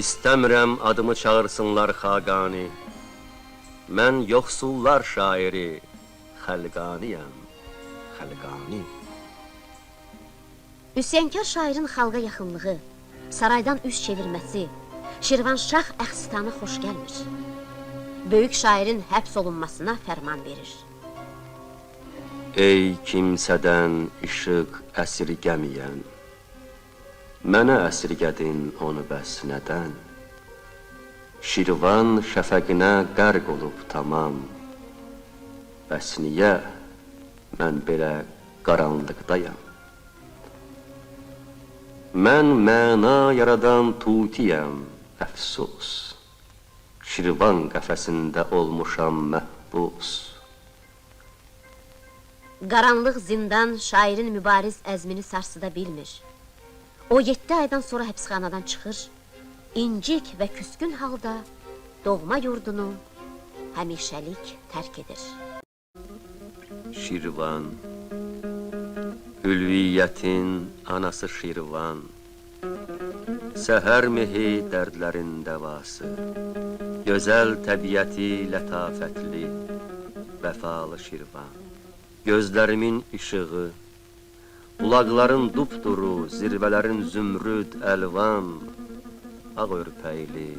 İstəmirəm adımı çağırsınlar Xaqani. Mən yoxsullar şairi, xəlqaniyəm, xəlqani. Üsyankar şairin xalqa yaxınlığı, saraydan üz çevirməsi, Şirvanşah Əxsitan'a xoş gəlmir. Böyük şairin həbs olunmasına fərman verir. Ey kimsədən işıq əsirgəməyən, mənə əsirgədin onu bəs nədən? Şirvan şəfəqinə qərq olub tamam, bəs niyə mən belə qaranlıqdayam? Mən məna yaradan tutiyəm, əfsus, Şirvan qəfəsində olmuşam məhbus. Qaranlıq zindan şairin mübariz əzmini sarsıda bilmir. O 7 aydan sonra həbsxanadan çıxır, incik və küskün halda doğma yurdunu həmişəlik tərk edir. Şirvan, ülviyyətin anası Şirvan, səhər mehi dərdlərin dəvası, gözəl təbiəti lətafətli, vəfalı Şirvan. Gözlərimin işığı, bulaqların dupduru, zirvələrin zümrüd əlvan, ağ örpəkli,